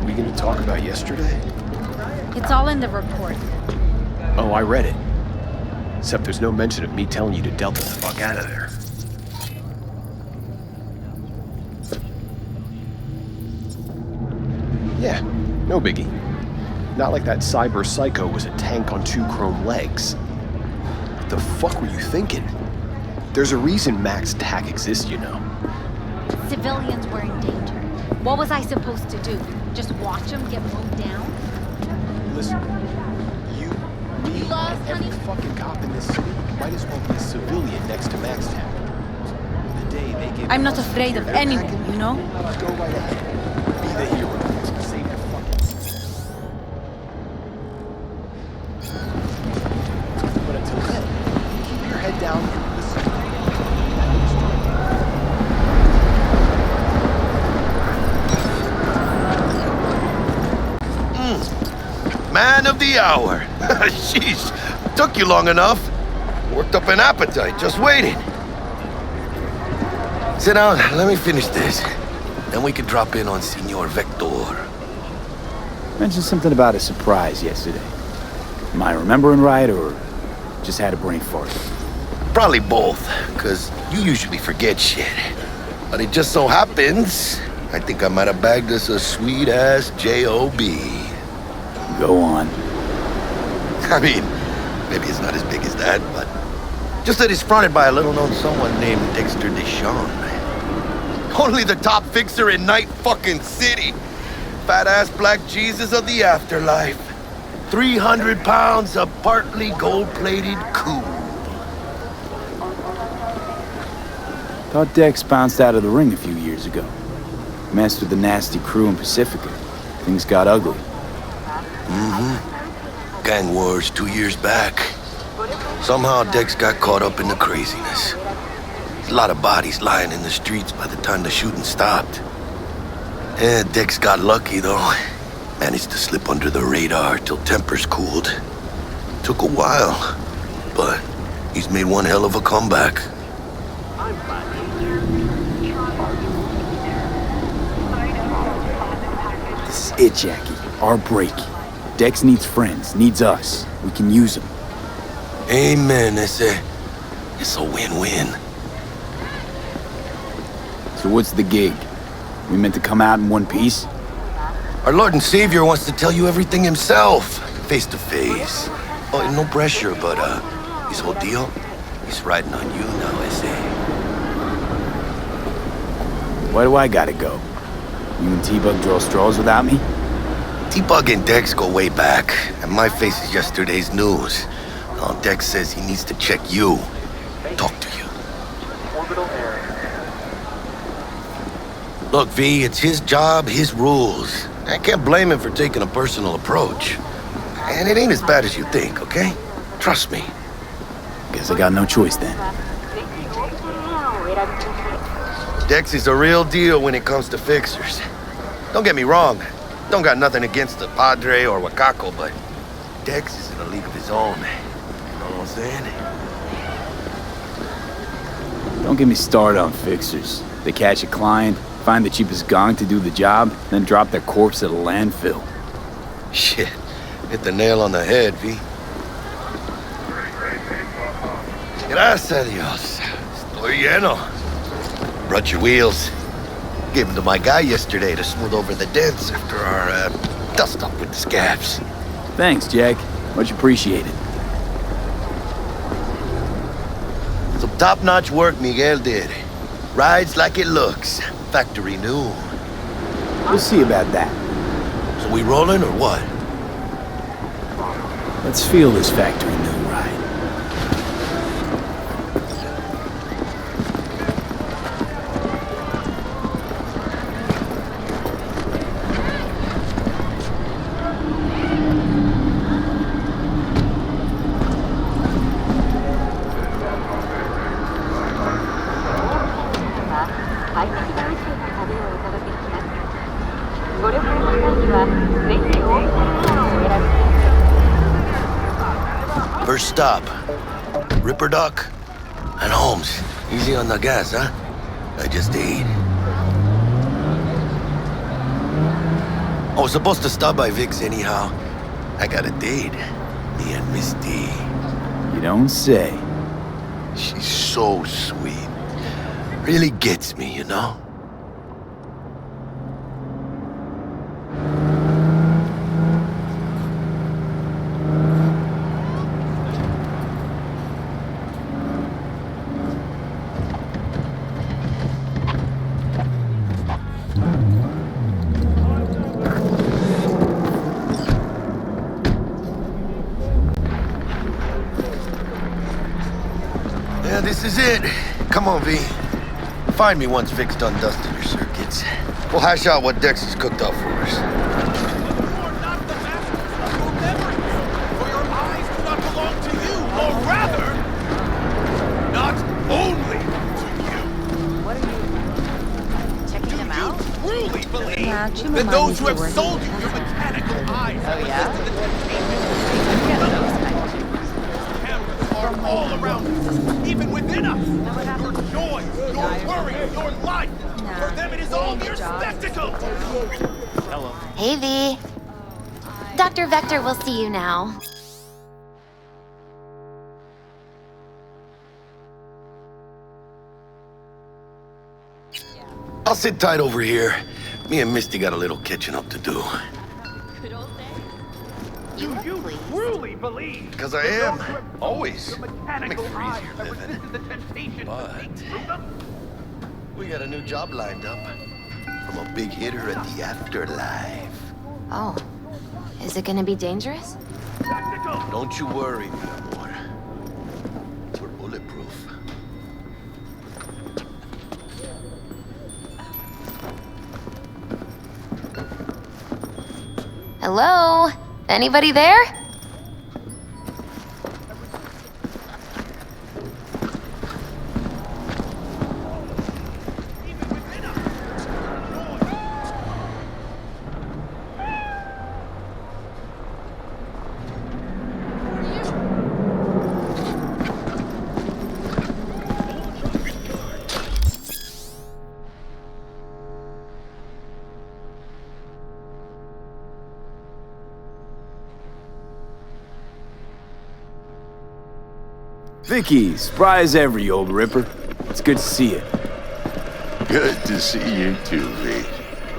We gonna talk about yesterday? It's all in the report. Oh, I read it. Except there's no mention of me telling you to delta the fuck out of there. Yeah, no biggie. Not like that cyber psycho was a tank on 2 chrome legs. What the fuck were you thinking? There's a reason Mac's TAC exists, you know. Civilians were in danger. What was I supposed to do? Just watch them get mowed down? Listen, you, me, and every fucking cop in this city might as well be a civilian next to Mac's TAC. The day they get... I'm not afraid of anyone, you know? Go right ahead. Be the hero. Save the fucking... But until then, keep your head down and listen. Man of the hour. Sheesh, took you long enough. Worked up an appetite, just waiting. Sit down, let me finish this. Then we can drop in on Senor Vector. Mentioned something about a surprise yesterday. Am I remembering right, or just had a brain fart? Probably both, because you usually forget shit. But it just so happens, I think I might have bagged us a sweet-ass J.O.B. Go on. I mean, maybe it's not as big as that, but just that it's fronted by a little-known someone named Dexter Deshawn. Only the top fixer in Night fucking City. Fat-ass black Jesus of the afterlife. 300 pounds of partly gold-plated cool. Thought Dex bounced out of the ring a few years ago. Messed with the nasty crew in Pacifica. Things got ugly. Gang wars 2 years back. Somehow Dex got caught up in the craziness. There's a lot of bodies lying in the streets by the time the shooting stopped. Yeah, Dex got lucky though. Managed to slip under the radar till tempers cooled. Took a while, but he's made one hell of a comeback. This is it, Jackie. Our break. Dex needs friends, needs us. We can use them. Amen. It's a win-win. So what's the gig? We meant to come out in one piece? Our Lord and Savior wants to tell you everything himself, face to face. Oh, no pressure, but his whole deal, he's riding on you now, S.A. Why do I gotta go? You and T-Bug draw straws without me? T-Bug and Dex go way back, and my face is yesterday's news. Now Dex says he needs to check you, talk to you. Look, V, it's his job, his rules. I can't blame him for taking a personal approach. And it ain't as bad as you think, okay? Trust me. Guess I got no choice then. Dex is a real deal when it comes to fixers. Don't get me wrong. Don't got nothing against the Padre or Wakako, but Dex is in a league of his own. You know what I'm saying? Don't get me started on fixers. They catch a client, find the cheapest gong to do the job, then drop their corpse at a landfill. Shit. Hit the nail on the head, V. Gracias a Dios. Estoy lleno. Brought your wheels. Gave them to my guy yesterday to smooth over the dents after our dust-up with the scabs. Thanks, Jack. Much appreciated. Some top-notch work Miguel did. Rides like it looks. Factory new. We'll see about that. So we rolling or what? Let's feel this factory new ride. First stop, Ripper Duck. And Holmes, easy on the gas, huh? I just ate. I was supposed to stop by Vic's anyhow. I got a date. Me and Misty. You don't say. She's so sweet. Really gets me, you know? Yeah, this is it. Come on, V. Find me once Vic's done dusting your circuits. We'll hash out what Dex has cooked up for us. You're not the master of memory, for your eyes do not belong to you, or rather, not only to you. What are you checking them out? Truly believe Yeah, Jim that and those Marty who have were sold working you your mechanical eyes Oh, yeah? to the temptation Get those kind of cameras are all around us, even within us. what Your happened? joy, your worry, your life. Nah. For them, it is all mere Job. spectacle. Hey, V. Dr. Vector will see you now. I'll sit tight over here. Me and Misty got a little catching up to do. You please. Truly believe. Because I am. Always. The mechanical Make it eyes easier have living. resisted the temptation But- to think through them. We got a new job lined up. From a big hitter at the afterlife. Oh. Is it gonna be dangerous? Spectacle. Don't you worry, mi amor. We're bulletproof. Hello? Anybody there? Vicky, spry as ever, you old ripper. It's good to see you. Good to see you too, V.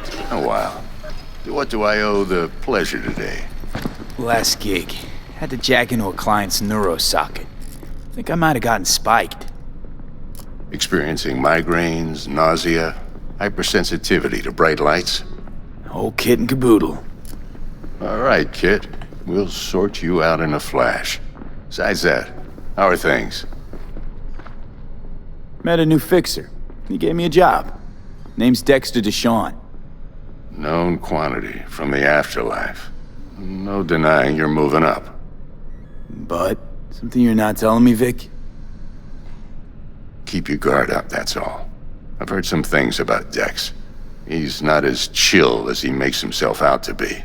It's been a while. What do I owe the pleasure today? Last gig. Had to jack into a client's neuro socket. Think I might have gotten spiked. Experiencing migraines, nausea, hypersensitivity to bright lights? Whole kit and caboodle. All right, Kit. We'll sort you out in a flash. Besides that, how are things? Met a new fixer. He gave me a job. Name's Dexter Deshawn. Known quantity from the afterlife. No denying you're moving up. But, something you're not telling me, Vic? Keep your guard up, that's all. I've heard some things about Dex. He's not as chill as he makes himself out to be.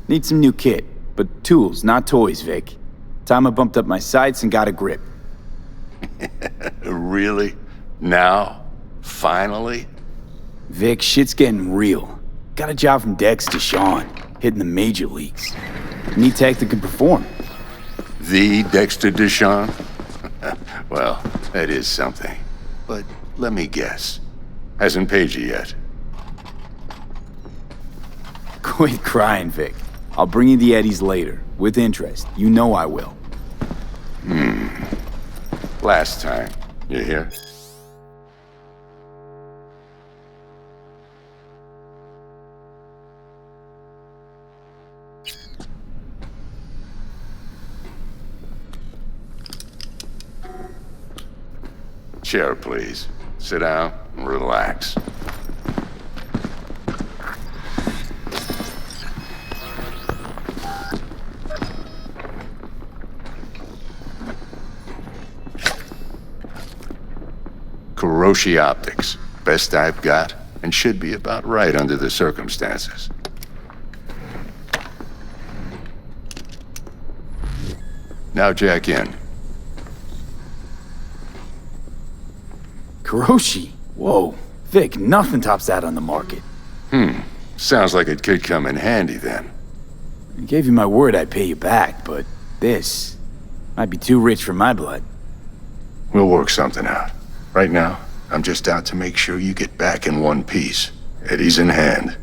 Need some new kit, but tools, not toys, Vic. Time I bumped up my sights and got a grip. Really? Now? Finally? Vic, shit's getting real. Got a job from Dex Deshawn, hitting the major leagues. Need tech that can perform. The Dexter Deshawn? Well, that is something. But let me guess. Hasn't paid you yet. Quit crying, Vic. I'll bring you the eddies later, with interest. You know I will. Last time. You hear? Chair, please. Sit down and relax. Kuroshi Optics. Best I've got, and should be about right under the circumstances. Now jack in. Kuroshi? Whoa. Vic, nothing tops that on the market. Sounds like it could come in handy then. I gave you my word I'd pay you back, but this might be too rich for my blood. We'll work something out. Right now, I'm just out to make sure you get back in one piece. Eddie's in hand.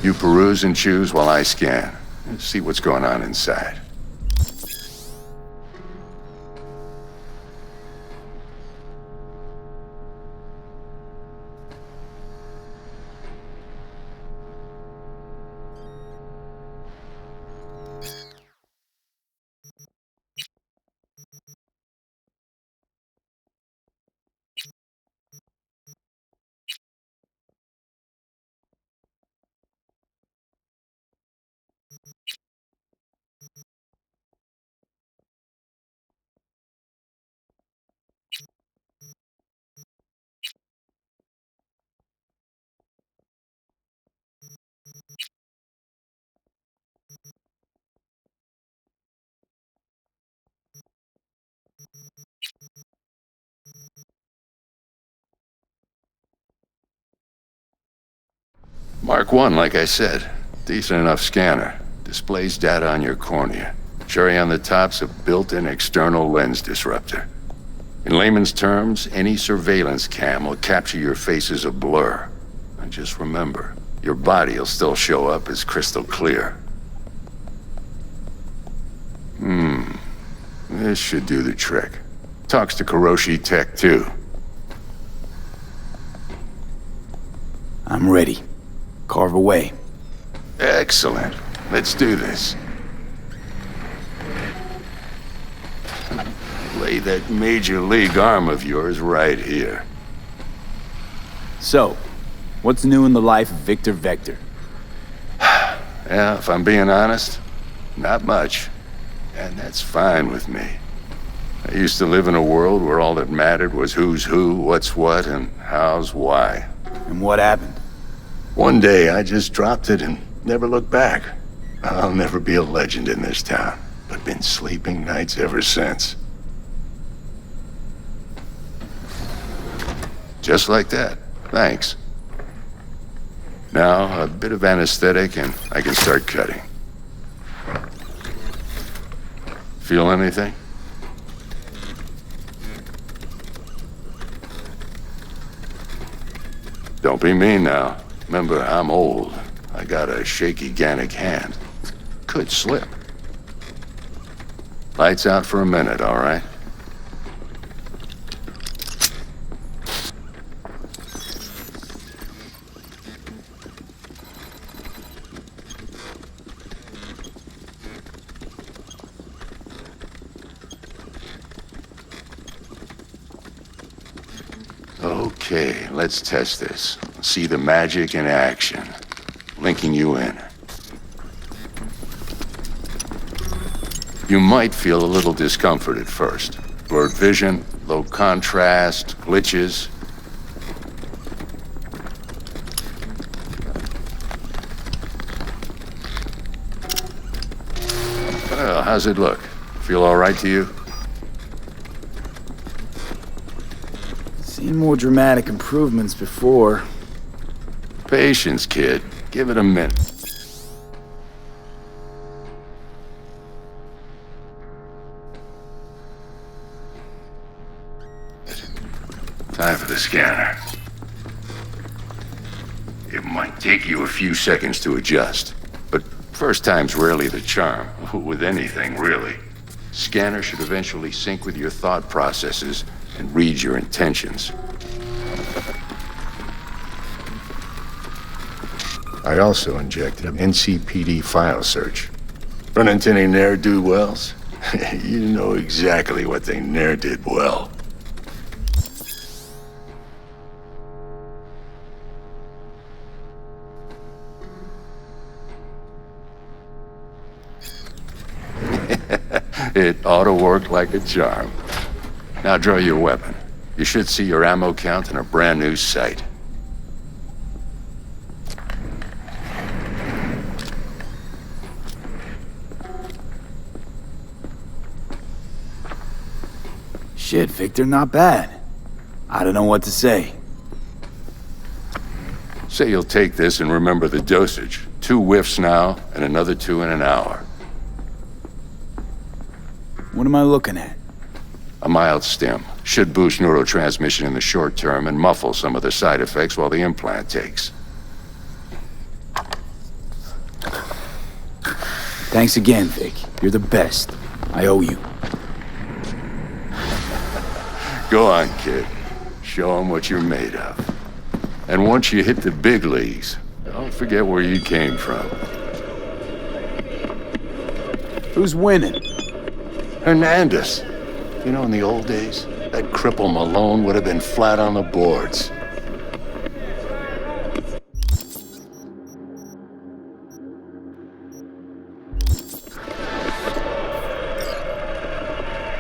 You peruse and choose while I scan. Let's see what's going on inside. Mark 1, like I said. Decent enough scanner. Displays data on your cornea. Cherry on the top's a built-in external lens disruptor. In layman's terms, any surveillance cam will capture your face as a blur. And just remember, your body will still show up as crystal clear. This should do the trick. Talks to Kuroshi Tech, too. I'm ready. Carve away. Excellent. Let's do this. Lay that major league arm of yours right here. So, what's new in the life of Victor Vector? Yeah, if I'm being honest, not much. And that's fine with me. I used to live in a world where all that mattered was who's who, what's what, and how's why. And what happened? One day, I just dropped it and never looked back. I'll never be a legend in this town, but been sleeping nights ever since. Just like that. Thanks. Now, a bit of anesthetic and I can start cutting. Feel anything? Don't be mean now. Remember, I'm old. I got a shaky Gannic hand. Could slip. Lights out for a minute, all right? Okay, let's test this. See the magic in action. Linking you in. You might feel a little discomfort at first. Blurred vision, low contrast, glitches. Well, how's it look? Feel all right to you? Seen more dramatic improvements before. Patience, kid. Give it a minute. Time for the scanner. It might take you a few seconds to adjust, but first time's rarely the charm, with anything, really. Scanner should eventually sync with your thought processes and read your intentions. I also injected an NCPD file search. Run into any ne'er-do-wells? You know exactly what they ne'er did well. It ought to work like a charm. Now draw your weapon. You should see your ammo count in a brand new sight. Shit, Victor, not bad. I don't know what to say. Say you'll take this and remember the dosage. 2 whiffs now, and another 2 in an hour. What am I looking at? A mild stim. Should boost neurotransmission in the short term and muffle some of the side effects while the implant takes. Thanks again, Vic. You're the best. I owe you. Go on, kid. Show 'em what you're made of. And once you hit the big leagues, don't forget where you came from. Who's winning? Hernandez. You know, in the old days, that cripple Malone would have been flat on the boards.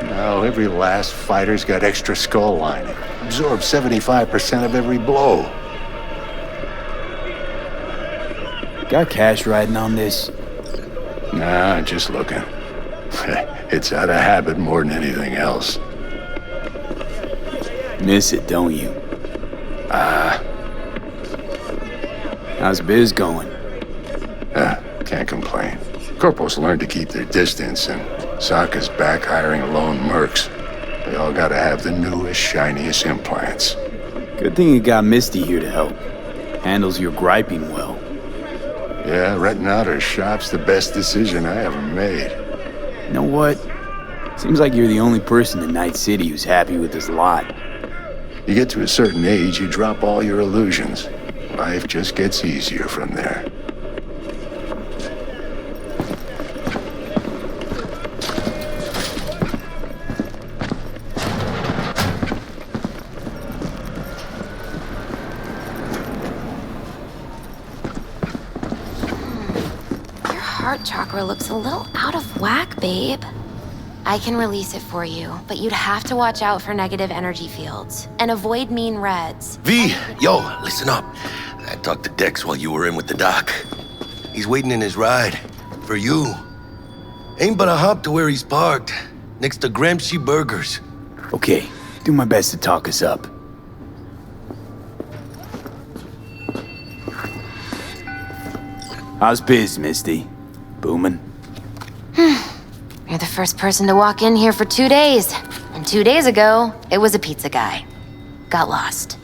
Now every last fighter's got extra skull lining. Absorbs 75% of every blow. Got cash riding on this? Nah, just looking. It's out of habit more than anything else. Miss it, don't you? How's biz going? Can't complain. Corporals learned to keep their distance, and Sokka's back hiring lone mercs. They all gotta have the newest, shiniest implants. Good thing you got Misty here to help. Handles your griping well. Yeah, renting out her shop's the best decision I ever made. You know what? Seems like you're the only person in Night City who's happy with this lot. You get to a certain age, you drop all your illusions. Life just gets easier from there. Your heart chakra looks a little out of whack, babe. I can release it for you, but you'd have to watch out for negative energy fields and avoid mean reds. V, yo, listen up. I talked to Dex while you were in with the doc. He's waiting in his ride. For you. Ain't but a hop to where he's parked. Next to Gramsci Burgers. Okay, do my best to talk us up. How's biz, Misty? Booming? You're the first person to walk in here for 2 days. And 2 days ago, it was a pizza guy. Got lost.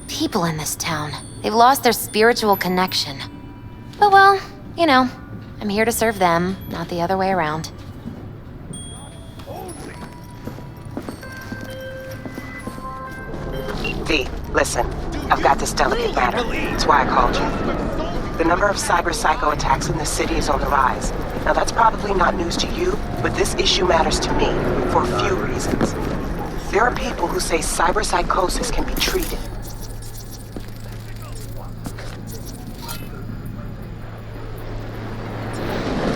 People in this town, they've lost their spiritual connection. But well, you know, I'm here to serve them, not the other way around. V, listen. I've got this delicate matter. That's why I called you. The number of cyber-psycho attacks in the city is on the rise. Now that's probably not news to you, but this issue matters to me for a few reasons. There are people who say cyber-psychosis can be treated.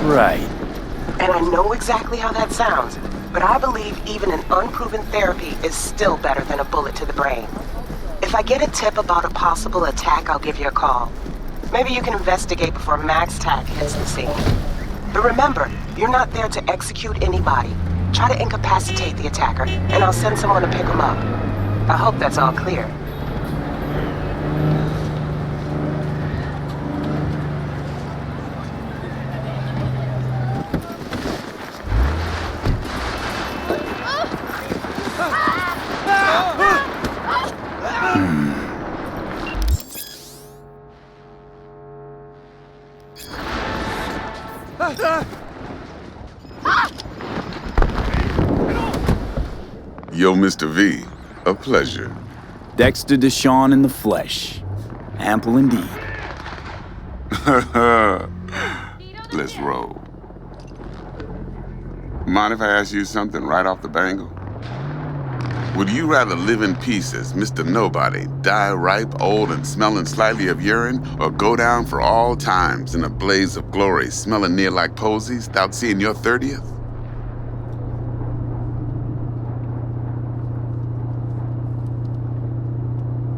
Right. And I know exactly how that sounds, but I believe even an unproven therapy is still better than a bullet to the brain. If I get a tip about a possible attack, I'll give you a call. Maybe you can investigate before Max Tack hits the scene. But remember, you're not there to execute anybody. Try to incapacitate the attacker, and I'll send someone to pick him up. I hope that's all clear. Yo, Mr. V, a pleasure. Dexter Deshawn in the flesh. Ample indeed. Let's roll. Mind if I ask you something right off the bangle? Would you rather live in peace as Mr. Nobody, die ripe, old, and smelling slightly of urine, or go down for all times in a blaze of glory, smelling near like posies, without seeing your 30th?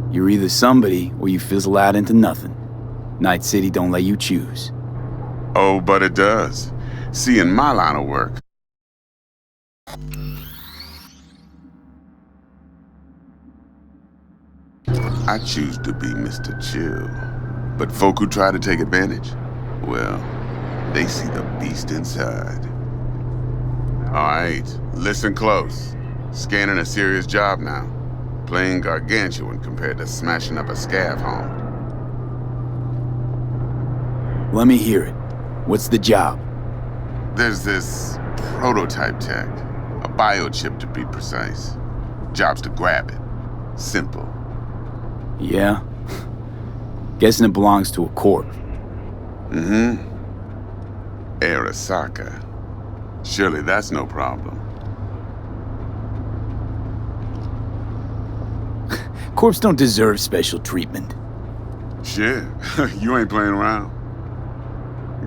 You're either somebody or you fizzle out into nothing. Night City don't let you choose. Oh, but it does. See, in my line of work, I choose to be Mr. Chill. But folk who try to take advantage, well, they see the beast inside. All right, listen close. Scanning a serious job now. Playing gargantuan compared to smashing up a scav home. Let me hear it. What's the job? There's this prototype tech. A biochip to be precise. Job's to grab it. Simple. Yeah? Guessing it belongs to a corp. Mm-hmm. Arasaka. Surely that's no problem. Corps don't deserve special treatment. Shit, you ain't playing around.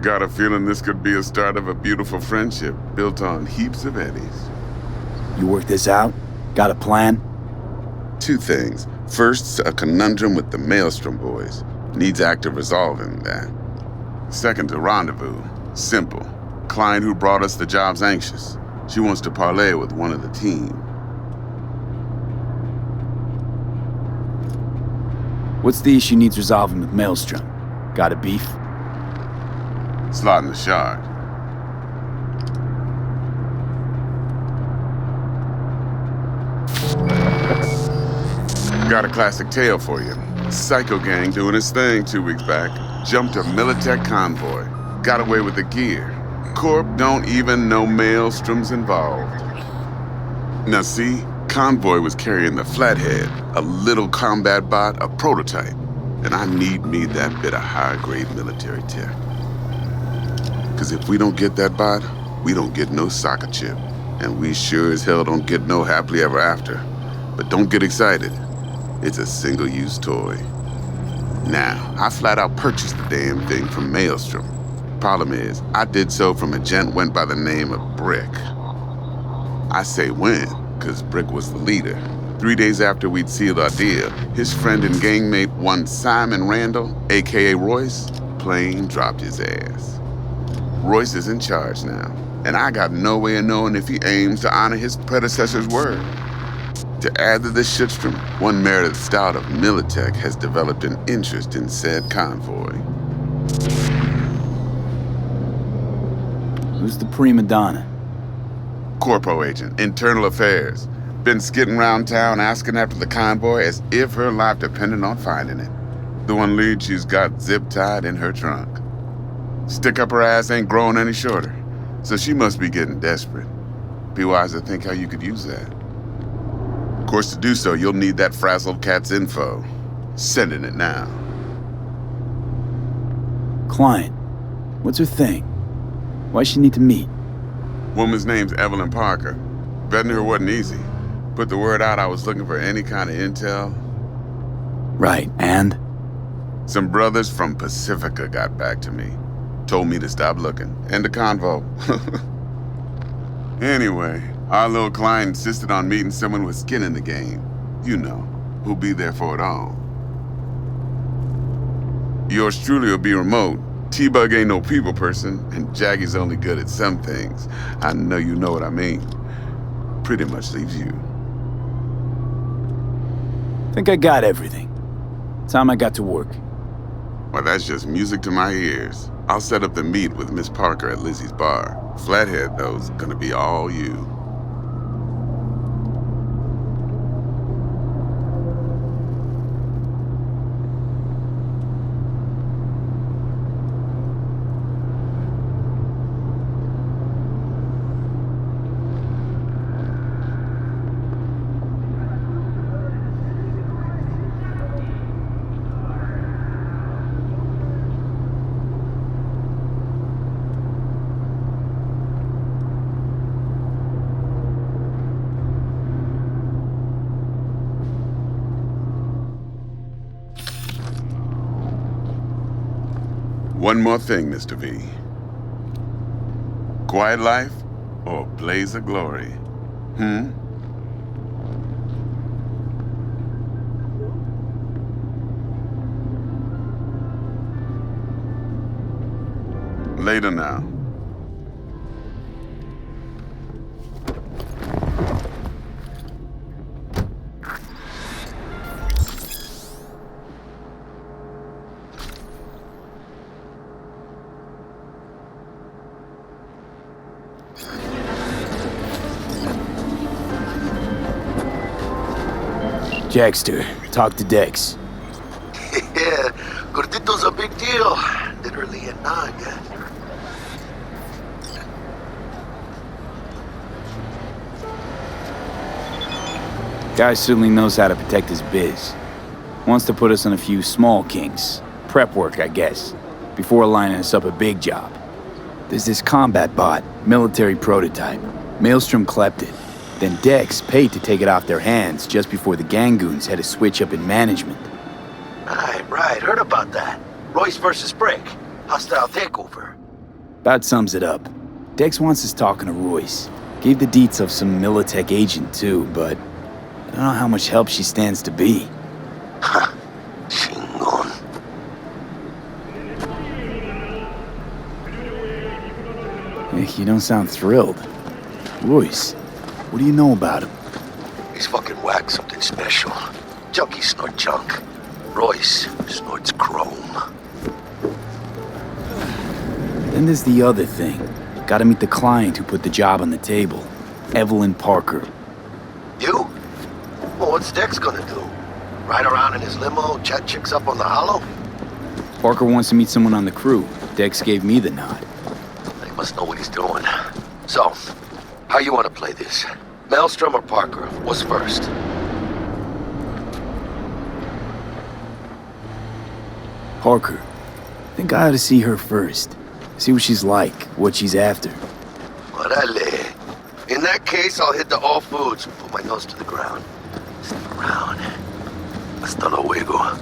Got a feeling this could be a start of a beautiful friendship built on heaps of eddies. You work this out? Got a plan? Two things. First, a conundrum with the Maelstrom boys. Needs active resolving that. Second, a rendezvous. Simple. Client who brought us the job's anxious. She wants to parlay with one of the team. What's the issue needs resolving with Maelstrom? Got a beef? Slotting the shard. Got a classic tale for you. Psycho gang doing his thing 2 weeks back. Jumped a Militech convoy. Got away with the gear. Corp don't even know Maelstrom's involved. Now see, convoy was carrying the Flathead, a little combat bot, a prototype. And I need me that bit of high-grade military tech. Cause if we don't get that bot, we don't get no soccer chip. And we sure as hell don't get no happily ever after. But don't get excited. It's a single-use toy. Now, I flat out purchased the damn thing from Maelstrom. Problem is, I did so from a gent went by the name of Brick. I say when, cause Brick was the leader. 3 days after we'd sealed our deal, his friend and gangmate, one Simon Randall, aka Royce, plain dropped his ass. Royce is in charge now, and I got no way of knowing if he aims to honor his predecessor's word. To add to this shitstrom, one Meredith Stout of Militech has developed an interest in said convoy. Who's the prima donna? Corpo agent, internal affairs. Been skidding around town asking after the convoy as if her life depended on finding it. The one lead she's got zip-tied in her trunk. Stick up her ass ain't growing any shorter, so she must be getting desperate. Be wise to think how you could use that. Of course, to do so, you'll need that frazzled cat's info. Sending it now. Client. What's her thing? Why she need to meet? Woman's name's Evelyn Parker. Vetting her wasn't easy. Put the word out I was looking for any kind of intel. Right, and? Some brothers from Pacifica got back to me. Told me to stop looking. End of convo. Anyway, our little client insisted on meeting someone with skin in the game. You know, who'll be there for it all. Yours truly will be remote. T-Bug ain't no people person, and Jaggy's only good at some things. I know you know what I mean. Pretty much leaves you. Think I got everything. Time I got to work. Well, that's just music to my ears. I'll set up the meet with Miss Parker at Lizzie's bar. Flathead, though, is gonna be all you. One more thing, Mr. V. Quiet life or blaze of glory? Later now. Jackster, talk to Dex. Yeah, Gordito's a big deal. Literally a naga. Guy certainly knows how to protect his biz. Wants to put us on a few small kinks. Prep work, I guess. Before lining us up a big job. There's this combat bot, military prototype. Maelstrom clept it. Then Dex paid to take it off their hands just before the Gangoons had a switch up in management. Right. Heard about that. Royce versus Brick. Hostile takeover. About sums it up. Dex wants us talking to Royce. Gave the deets of some Militech agent too, but I don't know how much help she stands to be. Ha. Chingon. You don't sound thrilled. Royce, what do you know about him? He's fucking whack, something special. Junkies snort junk. Royce snorts chrome. Then there's the other thing. Gotta meet the client who put the job on the table. Evelyn Parker. You? Well, what's Dex gonna do? Ride around in his limo, chat chicks up on the hollow? Parker wants to meet someone on the crew. Dex gave me the nod. He must know what he's doing. So, how you want to play this? Maelstrom or Parker? What's first? Parker. Think I ought to see her first. See what she's like, what she's after. Orale. In that case, I'll hit the all foods and put my nose to the ground. Step around. Hasta luego.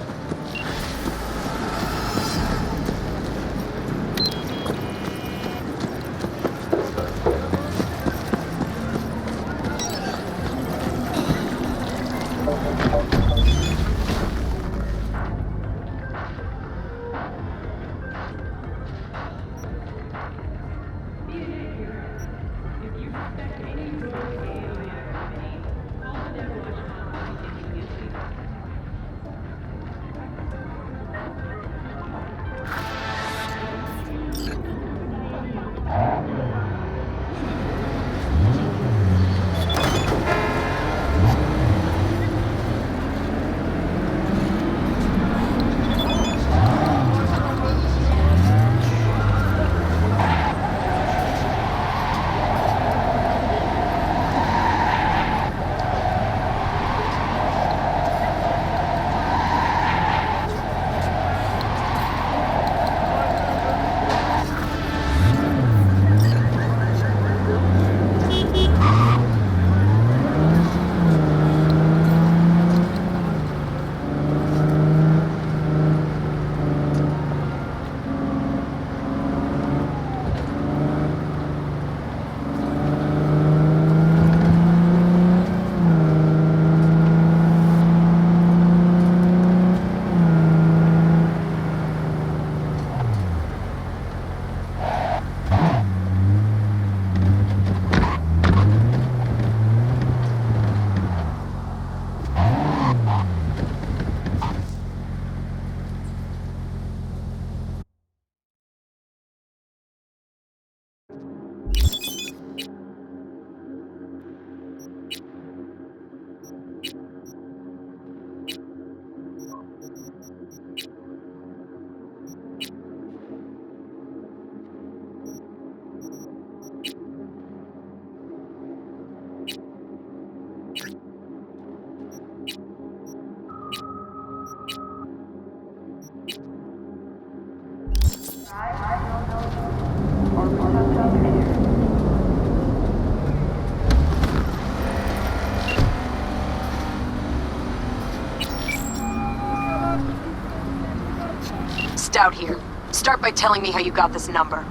Stout here. Start by telling me how you got this number.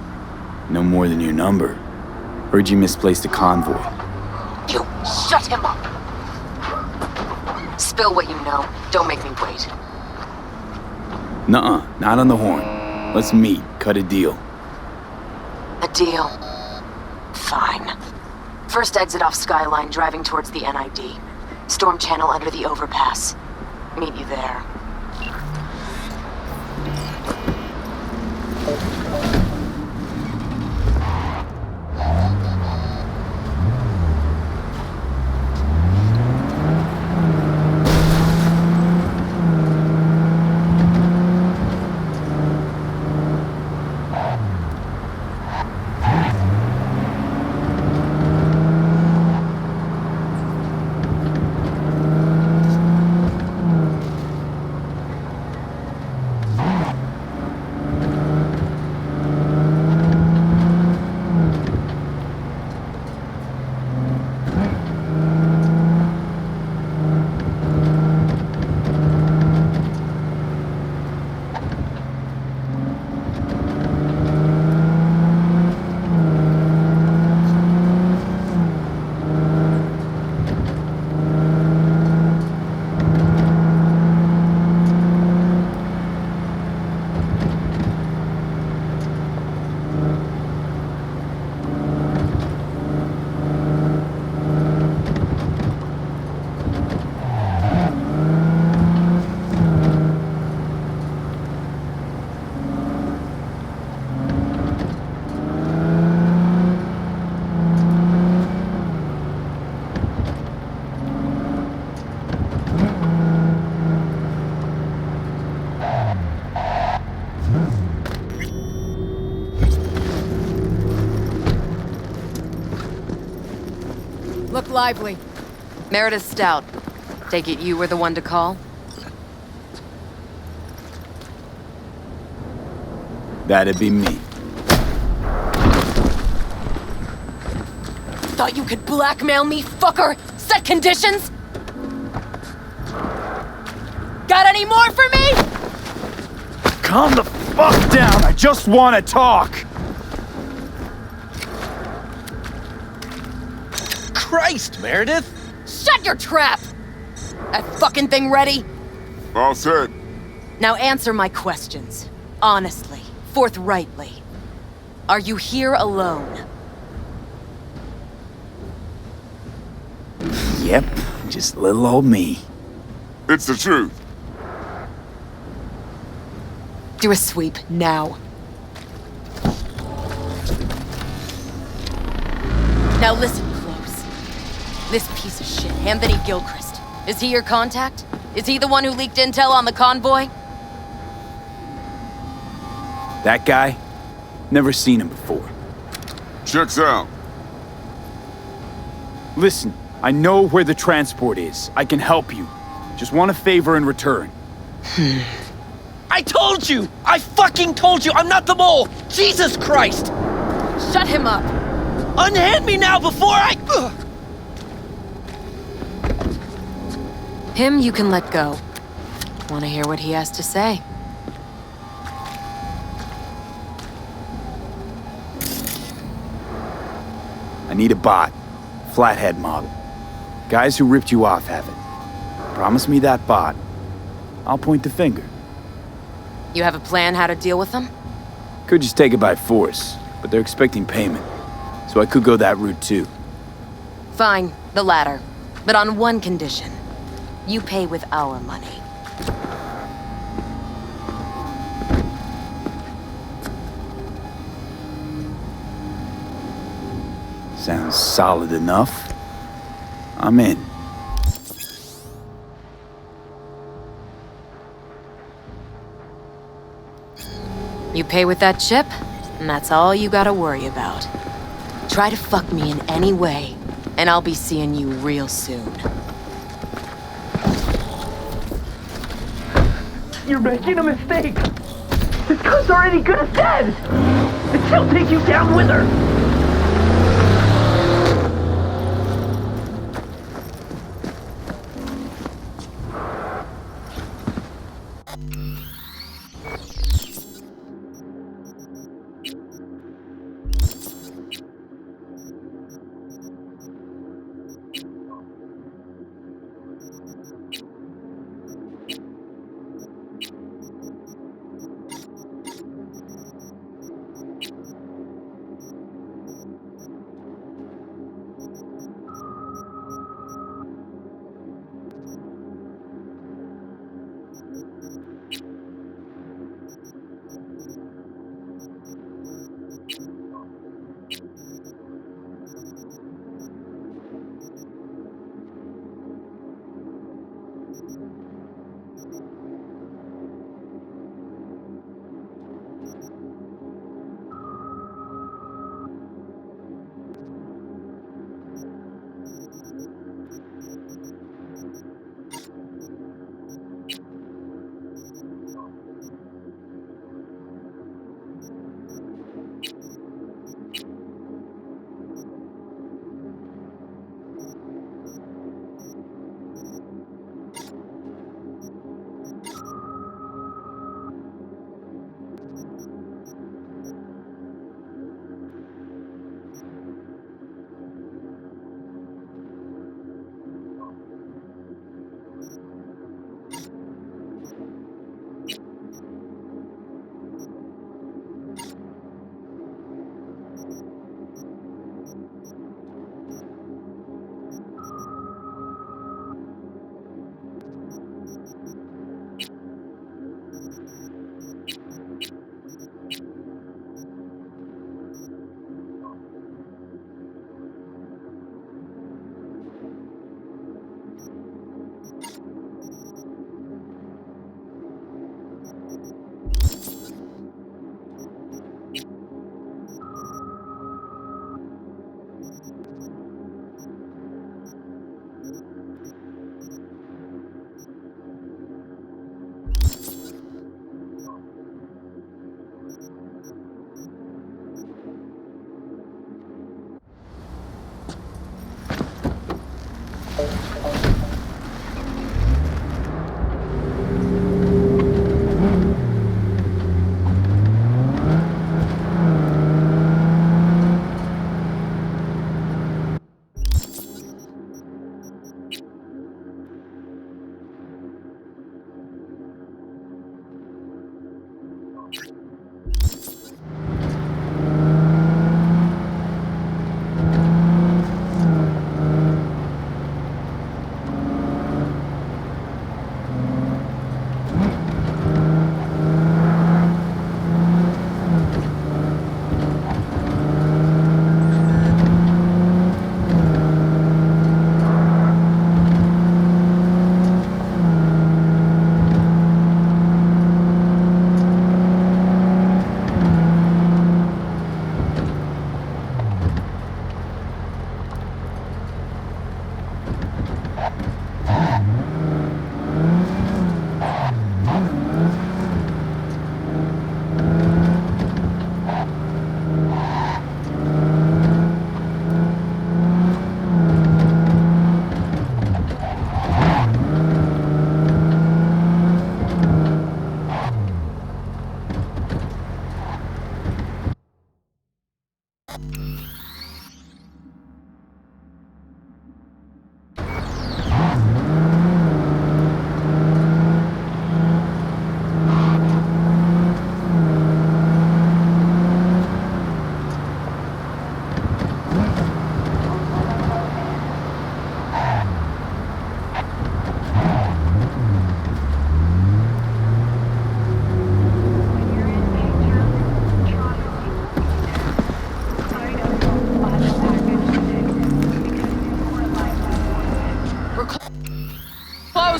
No more than your number. Heard you misplaced a convoy. You shut him up! Spill what you know. Don't make me wait. Nuh-uh, not on the horn. Let's meet, cut a deal. A deal? Fine. First exit off Skyline, driving towards the NID. Storm channel under the overpass. Meet you there. Look lively. Meredith Stout. Take it you were the one to call? That'd be me. Thought you could blackmail me, fucker? Set conditions? Got any more for me? Calm the fuck down, I just want to talk! Christ, Meredith! Shut your trap! That fucking thing ready? All set. Now answer my questions. Honestly, forthrightly. Are you here alone? Yep, just little old me. It's the truth. Do a sweep, now. Now listen close. This piece of shit, Anthony Gilchrist. Is he your contact? Is he the one who leaked intel on the convoy? That guy? Never seen him before. Checks out. Listen, I know where the transport is. I can help you. Just want a favor in return. I told you! I fucking told you! I'm not the mole! Jesus Christ! Shut him up! Unhand me now before I... Him you can let go. Want to hear what he has to say? I need a bot. Flathead model. Guys who ripped you off have it. Promise me that bot. I'll point the finger. You have a plan how to deal with them? Could just take it by force, but they're expecting payment. So I could go that route too. Fine, the latter. But on one condition. You pay with our money. Sounds solid enough. I'm in. You pay with that chip, and that's all you gotta worry about. Try to fuck me in any way, and I'll be seeing you real soon. You're making a mistake. This cunt's already good as dead. And she'll take you down with her.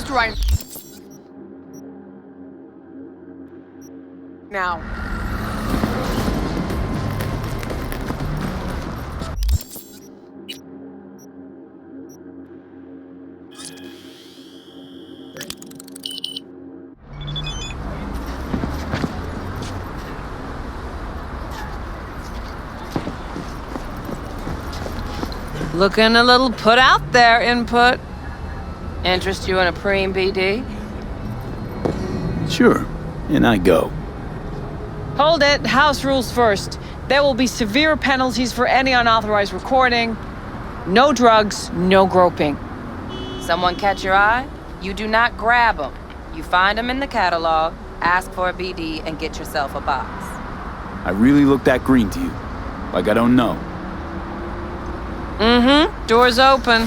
Closed right now. Looking a little put out there, input. Interest you in a preem BD? Sure, and I go. Hold it, house rules first. There will be severe penalties for any unauthorized recording. No drugs, no groping. Someone catch your eye? You do not grab them. You find them in the catalog, ask for a BD, and get yourself a box. I really look that green to you? Like I don't know? Mm-hmm. Door's open.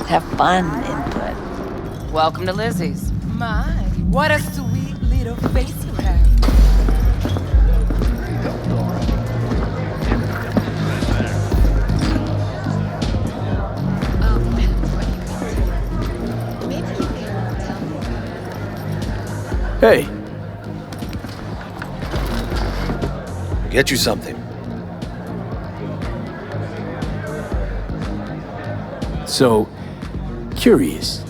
Have fun, input. Welcome to Lizzie's. My, what a sweet little face you have. Hey. Get you something. So, curious.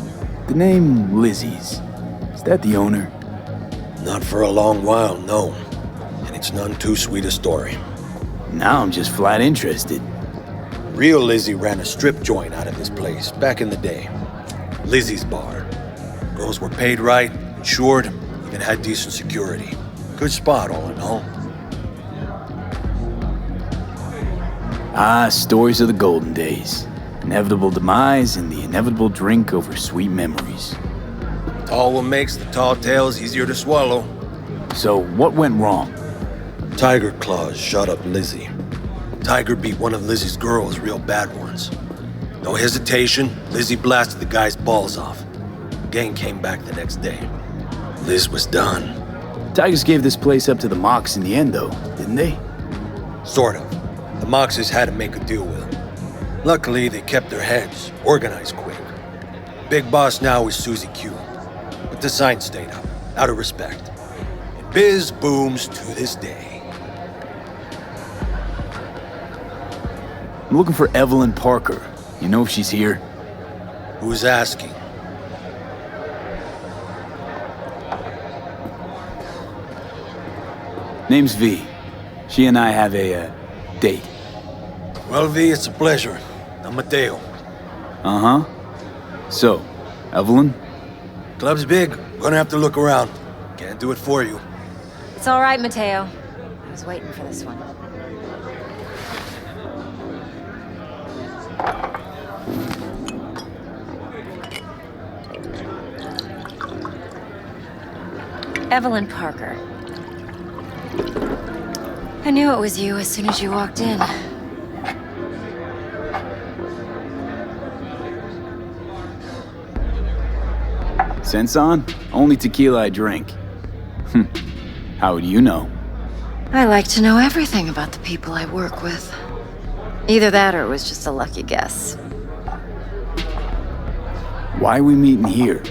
The name Lizzie's, is that the owner? Not for a long while, no. And it's none too sweet a story. Now I'm just flat interested. Real Lizzie ran a strip joint out of this place back in the day. Lizzie's Bar. Girls were paid right, insured, even had decent security. Good spot, all in all. Ah, stories of the golden days. Inevitable demise and the inevitable drink over sweet memories. Tall what makes the tall tales easier to swallow. So, what went wrong? Tiger Claws shot up Lizzie. Tiger beat one of Lizzie's girls real bad once. No hesitation, Lizzie blasted the guy's balls off. Gang came back the next day. Liz was done. Tigers gave this place up to the Mox in the end, though, didn't they? Sort of. The Moxes had to make a deal with them. Luckily, they kept their heads, organized quick. Big boss now is Susie Q. But the sign stayed up, out of respect. And biz booms to this day. I'm looking for Evelyn Parker. You know if she's here? Who's asking? Name's V. She and I have a, date. Well, V, it's a pleasure. I'm Mateo. Uh-huh. So, Evelyn? Club's big. Gonna have to look around. Can't do it for you. It's all right, Mateo. I was waiting for this one. Evelyn Parker. I knew it was you as soon as you walked in. Sense on? Only tequila I drink. How would you know? I like to know everything about the people I work with. Either that or it was just a lucky guess. Why are we meeting here?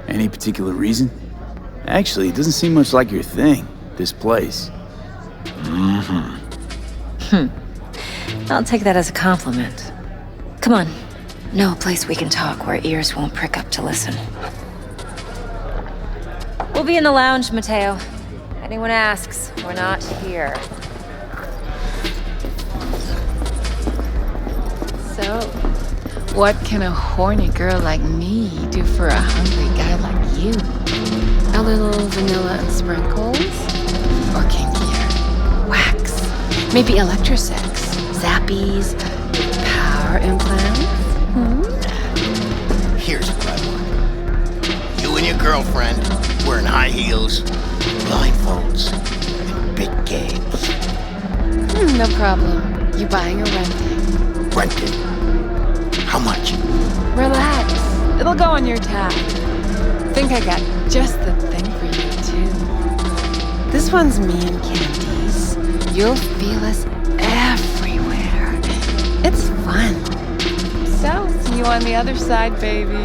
Any particular reason? Actually, it doesn't seem much like your thing, this place. I'll take that as a compliment. Come on. Know a place we can talk where ears won't prick up to listen. We'll be in the lounge, Mateo. Anyone asks, we're not here. So, what can a horny girl like me do for a hungry guy like you? A little vanilla and sprinkles? Or kinkier? Wax? Maybe electrosex? Zappies? Power implants? Here's what I want. You and your girlfriend wearing high heels, blindfolds, and big games. No problem. You buying or renting? Renting. How much? Relax. It'll go on your tab. Think I got just the thing for you, too. This one's me and Candice. You'll feel us everywhere. It's fun. So, see you on the other side, baby.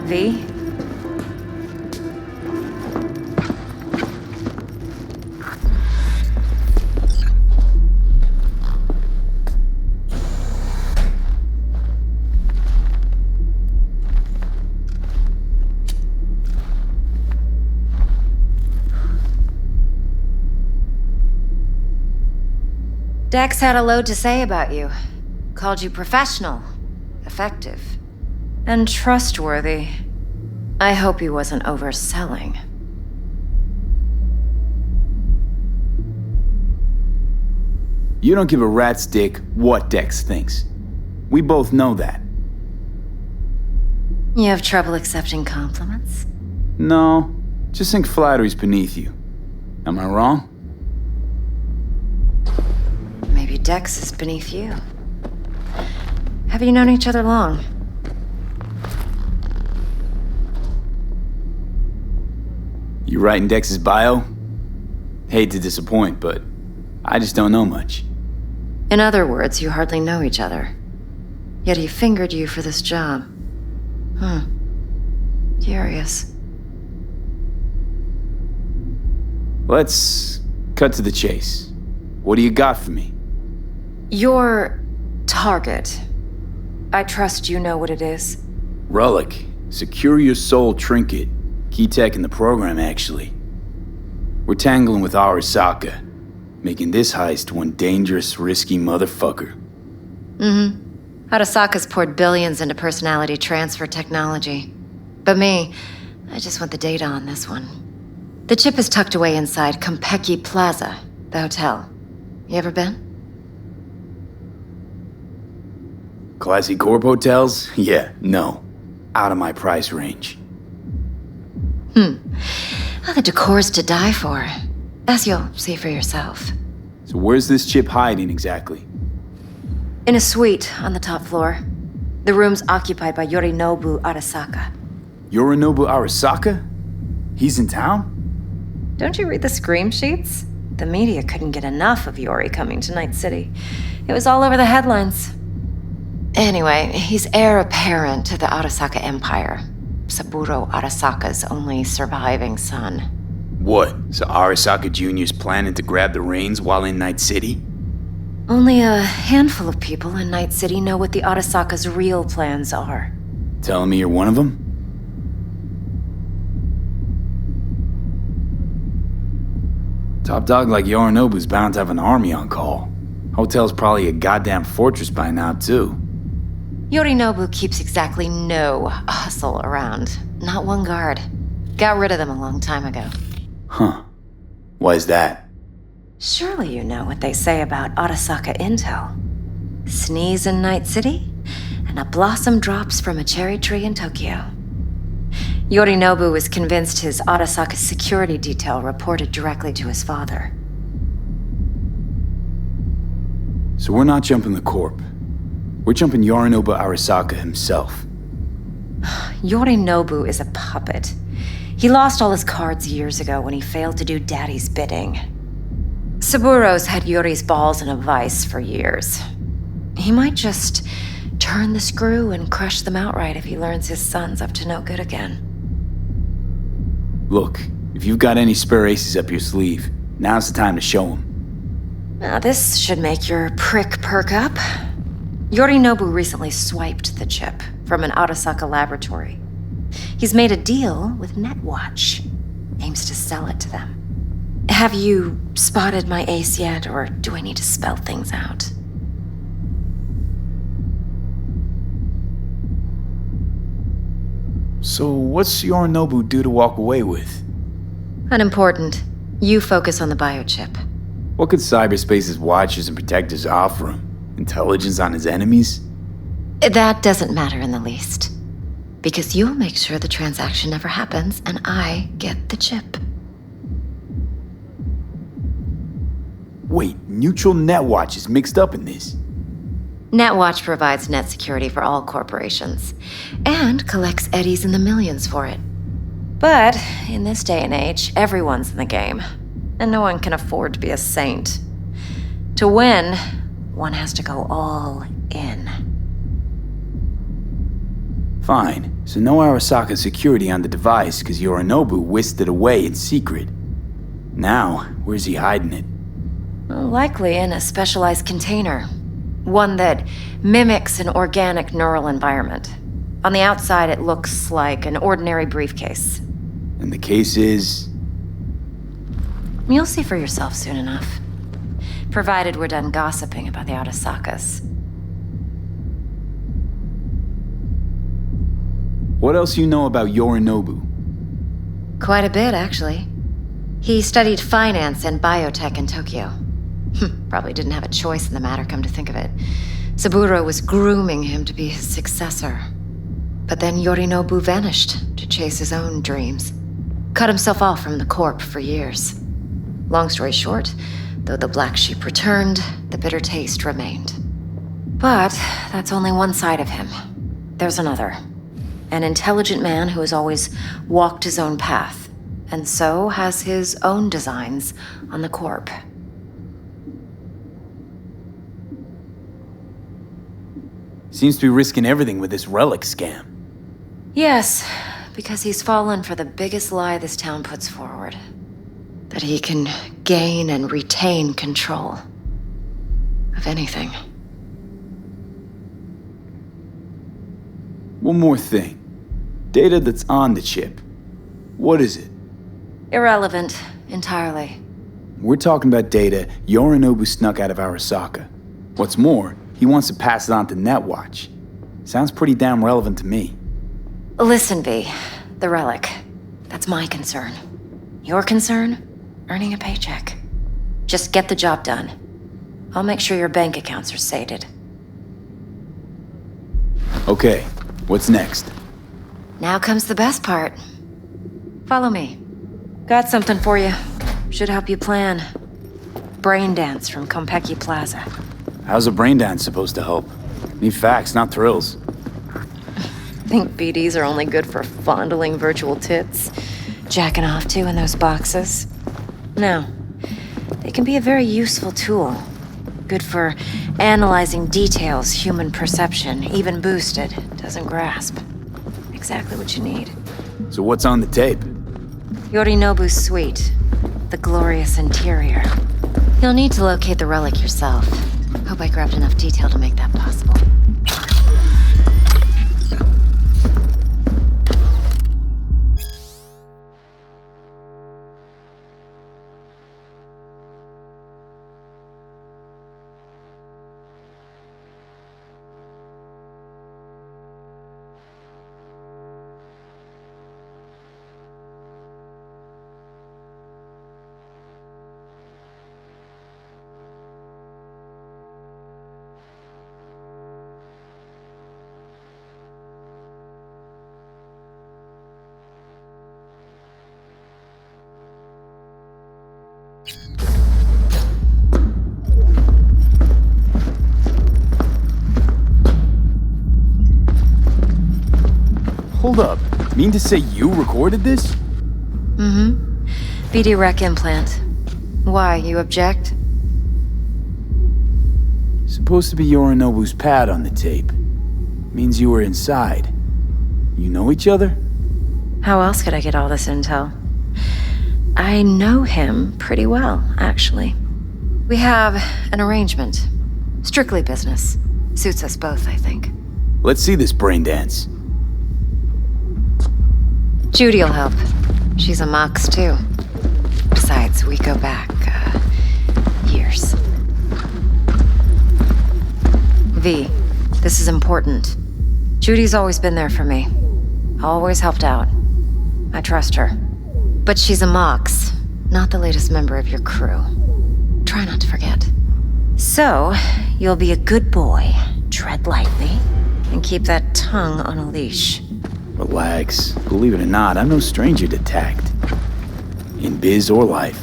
V? Dex had a load to say about you. Called you professional, effective, and trustworthy. I hope he wasn't overselling. You don't give a rat's dick what Dex thinks. We both know that. You have trouble accepting compliments? No, just think flattery's beneath you. Am I wrong? Maybe Dex is beneath you. Have you known each other long? You writing Dex's bio? Hate to disappoint, but I just don't know much. In other words, you hardly know each other. Yet he fingered you for this job. Curious. Let's cut to the chase. What do you got for me? Your target. I trust you know what it is. Relic. Secure your soul trinket. Key tech in the program, actually. We're tangling with Arasaka, making this heist one dangerous, risky motherfucker. Arasaka's poured billions into personality transfer technology. But me, I just want the data on this one. The chip is tucked away inside Compeki Plaza, the hotel. You ever been? Classy corp hotels? Yeah, no. Out of my price range. Well, the decor's to die for, as you'll see for yourself. So where's this chip hiding exactly? In a suite on the top floor. The room's occupied by Yorinobu Arasaka. Yorinobu Arasaka? He's in town? Don't you read the scream sheets? The media couldn't get enough of Yori coming to Night City. It was all over the headlines. Anyway, he's heir apparent to the Arasaka Empire. Saburo Arasaka's only surviving son. What? So Arasaka Jr.'s planning to grab the reins while in Night City? Only a handful of people in Night City know what the Arasaka's real plans are. Telling me you're one of them? Top dog like Yorinobu's bound to have an army on call. Hotel's probably a goddamn fortress by now, too. Yorinobu keeps exactly no hustle around. Not one guard. Got rid of them a long time ago. Huh. Why is that? Surely you know what they say about Arasaka intel. Sneeze in Night City, and a blossom drops from a cherry tree in Tokyo. Yorinobu was convinced his Arasaka security detail reported directly to his father. So we're not jumping the Corp. We're jumping Yorinobu Arasaka himself. Yorinobu is a puppet. He lost all his cards years ago when he failed to do Daddy's bidding. Saburo's had Yuri's balls in a vice for years. He might just turn the screw and crush them outright if he learns his son's up to no good again. Look, if you've got any spare aces up your sleeve, now's the time to show them. Now this should make your prick perk up. Yorinobu recently swiped the chip from an Arasaka laboratory. He's made a deal with Netwatch. Aims to sell it to them. Have you spotted my ace yet, or do I need to spell things out? So what's Yorinobu due to walk away with? Unimportant. You focus on the biochip. What could cyberspace's watchers and protectors offer him? Intelligence on his enemies? That doesn't matter in the least. Because you'll make sure the transaction never happens, and I get the chip. Wait, neutral Netwatch is mixed up in this? Netwatch provides net security for all corporations, and collects eddies in the millions for it. But in this day and age, everyone's in the game, and no one can afford to be a saint. To win, one has to go all in. Fine, so no Arasaka security on the device because Yorinobu whisked it away in secret. Now, where's he hiding it? Likely in a specialized container. One that mimics an organic neural environment. On the outside, it looks like an ordinary briefcase. And the case is? You'll see for yourself soon enough. Provided we're done gossiping about the Arasakas. What else you know about Yorinobu? Quite a bit, actually. He studied finance and biotech in Tokyo. Probably didn't have a choice in the matter, come to think of it. Saburo was grooming him to be his successor. But then Yorinobu vanished to chase his own dreams. Cut himself off from the Corp for years. Long story short, though the black sheep returned, the bitter taste remained. But that's only one side of him. There's another. An intelligent man who has always walked his own path, and so has his own designs on the Corp. Seems to be risking everything with this relic scam. Yes, because he's fallen for the biggest lie this town puts forward. That he can gain and retain control of anything. One more thing. Data that's on the chip. What is it? Irrelevant, entirely. We're talking about data Yorinobu snuck out of Arasaka. What's more, he wants to pass it on to Netwatch. Sounds pretty damn relevant to me. Listen, V. The relic. That's my concern. Your concern? Earning a paycheck. Just get the job done. I'll make sure your bank accounts are sated. Okay, what's next? Now comes the best part. Follow me. Got something for you. Should help you plan. Brain dance from Konpeki Plaza. How's a brain dance supposed to help? Need facts, not thrills. Think BDs are only good for fondling virtual tits? Jacking off to in those boxes? No. They can be a very useful tool. Good for analyzing details human perception, even boosted, doesn't grasp. Exactly what you need. So what's on the tape? Yorinobu's suite. The glorious interior. You'll need to locate the relic yourself. Hope I grabbed enough detail to make that possible. Hold up. Mean to say you recorded this? Mm-hmm. BD rec implant. Why, you object? Supposed to be Yorinobu's pad on the tape. Means you were inside. You know each other? How else could I get all this intel? I know him pretty well, actually. We have an arrangement. Strictly business. Suits us both, I think. Let's see this brain dance. Judy'll help. She's a Mox, too. Besides, we go back, years. V, this is important. Judy's always been there for me. Always helped out. I trust her. But she's a Mox, not the latest member of your crew. Try not to forget. So, you'll be a good boy, tread lightly, and keep that tongue on a leash. Relax. Believe it or not, I'm no stranger to tact. In biz or life.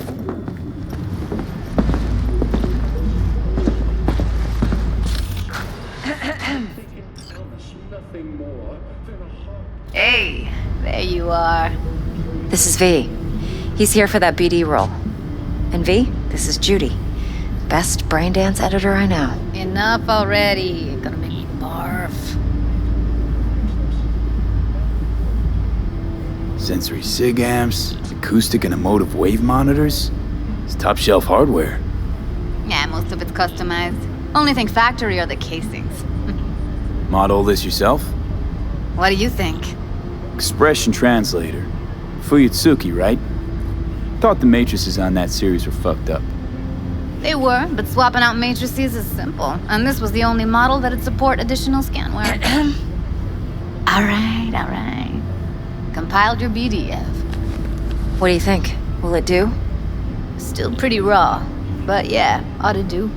Hey, there you are. This is V. He's here for that BD role. And V, this is Judy. Best brain dance editor I know. Enough already. You're gonna make me barf. Sensory SIG amps, acoustic and emotive wave monitors. It's top shelf hardware. Yeah, most of it's customized. Only thing factory are the casings. Model this yourself? What do you think? Expression translator. Fuyutsuki, right? Thought the matrices on that series were fucked up. They were, but swapping out matrices is simple. And this was the only model that'd support additional scanware. Alright. Compiled your BDF. What do you think? Will it do? Still pretty raw, but yeah, ought to do.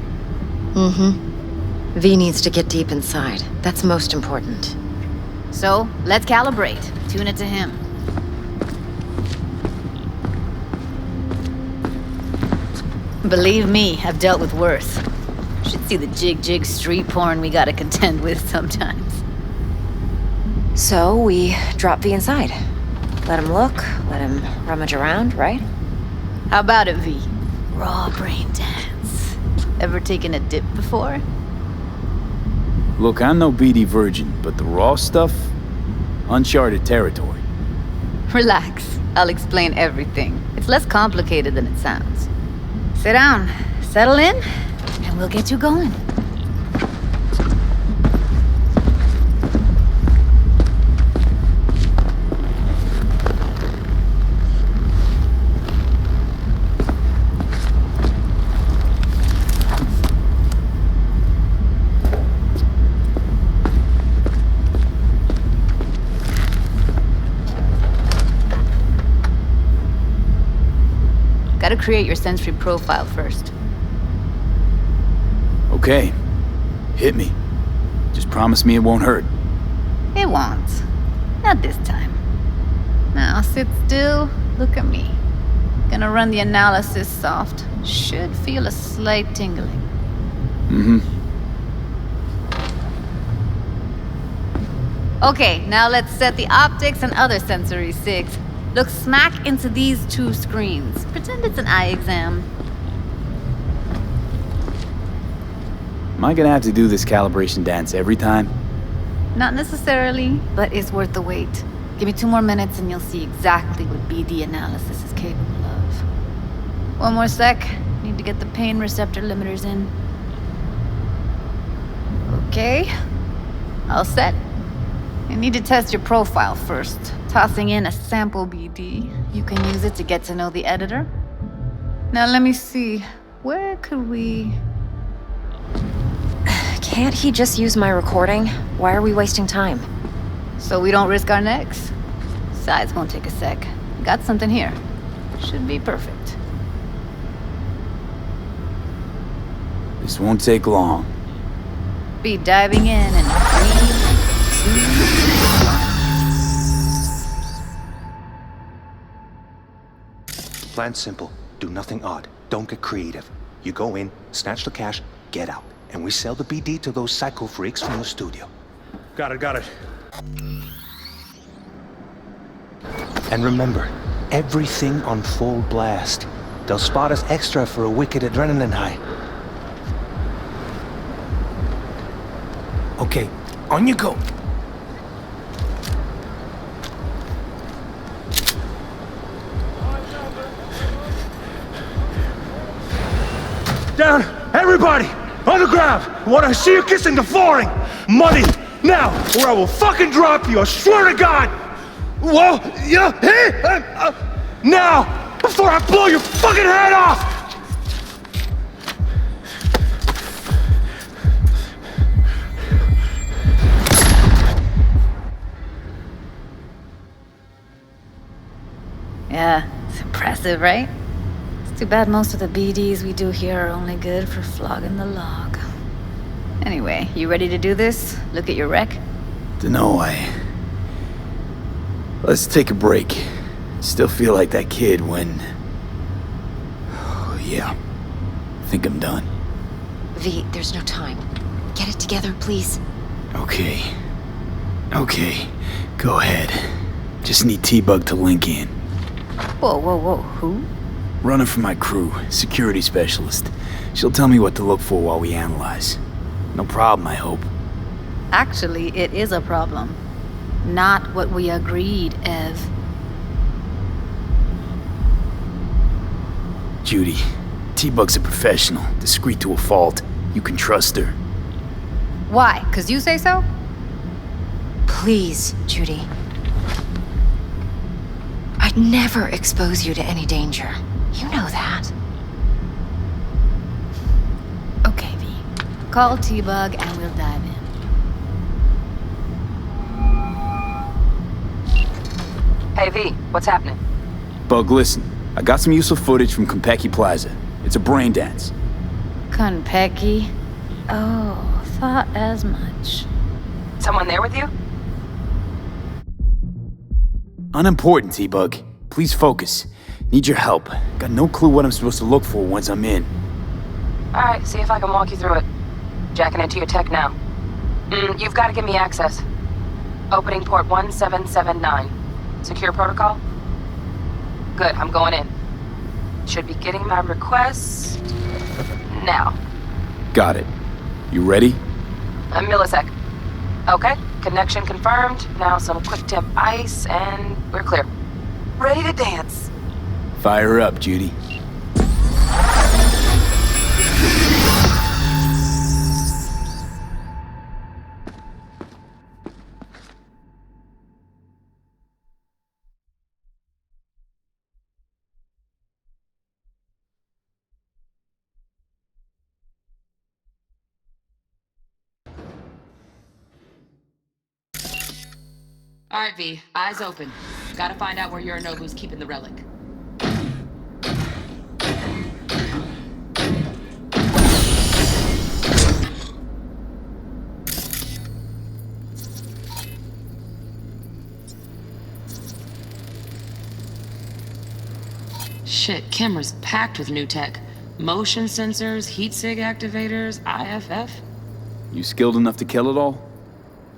Mm-hmm. V needs to get deep inside. That's most important. So, let's calibrate. Tune it to him. Believe me, I've dealt with worse. Should see the jig street porn we gotta contend with sometimes. So, we drop V inside. Let him look, let him rummage around, right? How about it, V? Raw brain dance. Ever taken a dip before? Look, I'm no BD virgin, but the raw stuff? Uncharted territory. Relax. I'll explain everything. It's less complicated than it sounds. Sit down, settle in, and we'll get you going. Gotta create your sensory profile first. Okay. Hit me. Just promise me it won't hurt. It won't. Not this time. Now sit still, look at me. Gonna run the analysis soft. Should feel a slight tingling. Mm-hmm. Okay, now let's set the optics and other sensory SIGs. Look smack into these two screens. Pretend it's an eye exam. Am I gonna have to do this calibration dance every time? Not necessarily, but it's worth the wait. Give me 2 more minutes and you'll see exactly what BD analysis is capable of. 1 more sec. Need to get the pain receptor limiters in. Okay. All set. I need to test your profile first. Tossing in a sample BD. You can use it to get to know the editor. Now let me see. Where could we... Can't he just use my recording? Why are we wasting time? So we don't risk our necks? Besides, won't take a sec. Got something here. Should be perfect. This won't take long. Be diving in and 3, 2... Plan simple. Do nothing odd. Don't get creative. You go in, snatch the cash, get out. And we sell the BD to those psycho freaks from the studio. Got it. And remember, everything on full blast. They'll spot us extra for a wicked adrenaline high. Okay, on you go. Down! Everybody! On the ground! I want to see you kissing the flooring! Money! Now! Or I will fucking drop you! I swear to God! Whoa! Yeah! Hey! Now! Before I blow your fucking head off! Yeah, it's impressive, right? It's too bad most of the BDs we do here are only good for flogging the log. Anyway, you ready to do this? Look at your wreck? Dunno, Let's take a break. Still feel like that kid when... Oh, yeah. Think I'm done. V, there's no time. Get it together, please. Okay. Go ahead. Just need T-Bug to link in. Whoa. Who? Runner for my crew, security specialist. She'll tell me what to look for while we analyze. No problem, I hope. Actually, it is a problem. Not what we agreed, Ev. Judy, T-Bug's a professional, discreet to a fault. You can trust her. Why? 'Cause you say so? Please, Judy. I'd never expose you to any danger. You know that. Okay, V. Call T-Bug and we'll dive in. Hey, V, what's happening? Bug, listen. I got some useful footage from Konpeki Plaza. It's a brain dance. Konpeki? Oh, thought as much. Someone there with you? Unimportant, T-Bug. Please focus. Need your help. Got no clue what I'm supposed to look for once I'm in. Alright, see if I can walk you through it. Jacking into your tech now. You've got to give me access. Opening port 1779. Secure protocol? Good, I'm going in. Should be getting my request... now. Got it. You ready? A millisec. Okay, connection confirmed. Now some quick tip ice, and we're clear. Ready to dance. Fire up, Judy. Alright, V, eyes open. Gotta find out where Yorinobu's keeping the relic. Shit, camera's packed with new tech. Motion sensors, heat sig activators, IFF. You skilled enough to kill it all?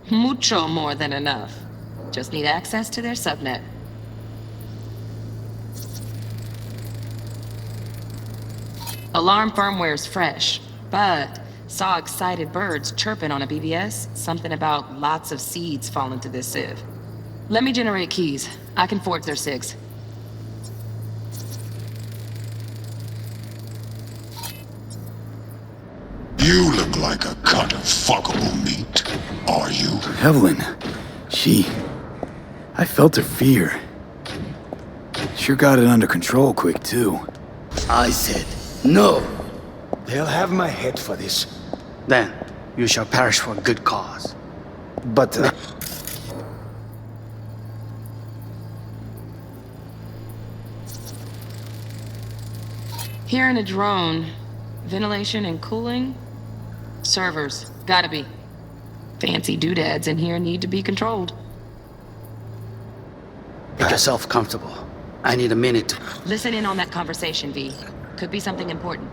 Mucho more than enough. Just need access to their subnet. Alarm firmware's fresh, but saw excited birds chirping on a BBS. Something about lots of seeds falling to this sieve. Let me generate keys. I can forge their SIGs. You look like a cut of fuckable meat. Evelyn. I felt her fear. Sure got it under control quick, too. I said, no. They'll have my head for this. Then, you shall perish for a good cause. But, Here in a drone, ventilation and cooling? Servers, gotta be. Fancy doodads in here need to be controlled. Make yourself comfortable. I need a minute to... Listen in on that conversation, V. Could be something important.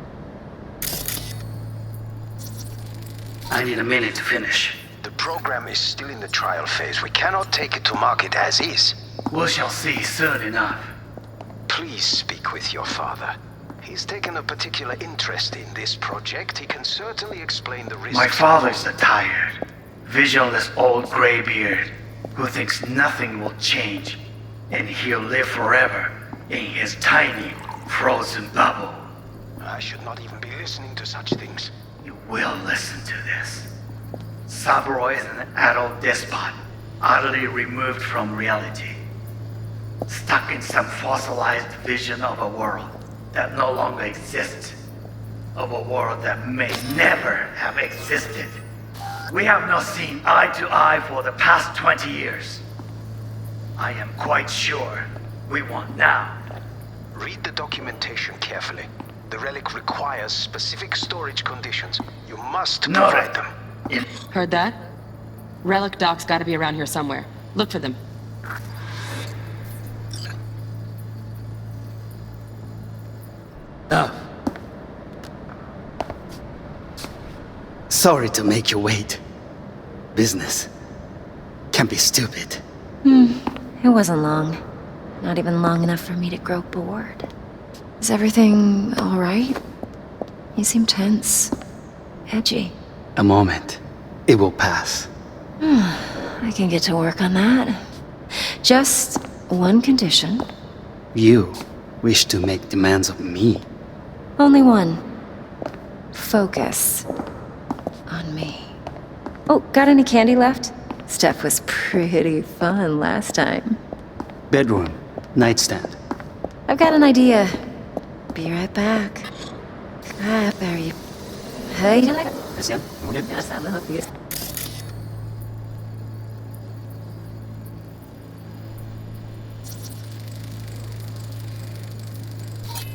I need a minute to finish. The program is still in the trial phase. We cannot take it to market as is. We shall see soon enough. Please speak with your father. He's taken a particular interest in this project. He can certainly explain the risks. My father's a tired, visionless old graybeard who thinks nothing will change, and he'll live forever in his tiny, frozen bubble. I should not even be listening to such things. You will listen to this. Saburo is an adult despot, utterly removed from reality. Stuck in some fossilized vision of a world that no longer exists. Of a world that may never have existed. We have not seen eye to eye for the past 20 years. I am quite sure we won't now. Read the documentation carefully. The relic requires specific storage conditions. You must provide them. Heard that? Relic docs gotta be around here somewhere. Look for them. Sorry to make you wait. Business can be stupid. It wasn't long. Not even long enough for me to grow bored. Is everything all right? You seem tense. Edgy. A moment. It will pass. I can get to work on that. Just one condition. You wish to make demands of me. Only one. Focus on me. Oh, got any candy left? Stuff was pretty fun last time. Bedroom. Nightstand. I've got an idea. Be right back. There you... Hey.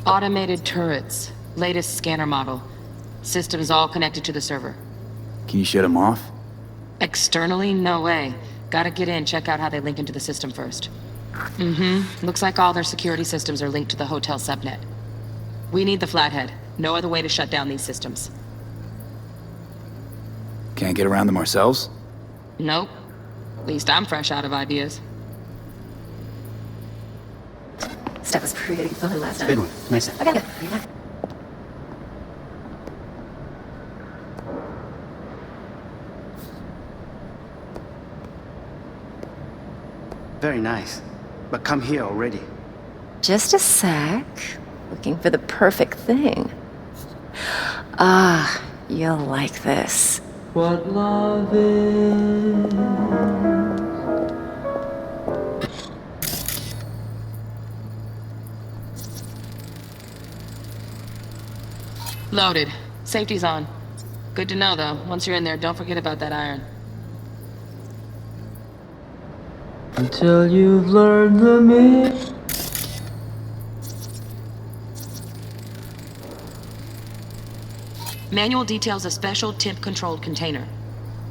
Automated turrets. Latest scanner model. Systems all connected to the server. Can you shut them off? Externally, no way. Gotta get in, check out how they link into the system first. Looks like all their security systems are linked to the hotel subnet. We need the flathead. No other way to shut down these systems. Can't get around them ourselves? Nope. At least I'm fresh out of ideas. Stuff was pretty fun last time. Bedroom. Nightstand. Okay. Very nice. But come here already. Just a sec. Looking for the perfect thing. You'll like this. What love is. Loaded. Safety's on. Good to know, though. Once you're in there, don't forget about that iron. Until you've learned the meaning. Manual details a special temp-controlled container.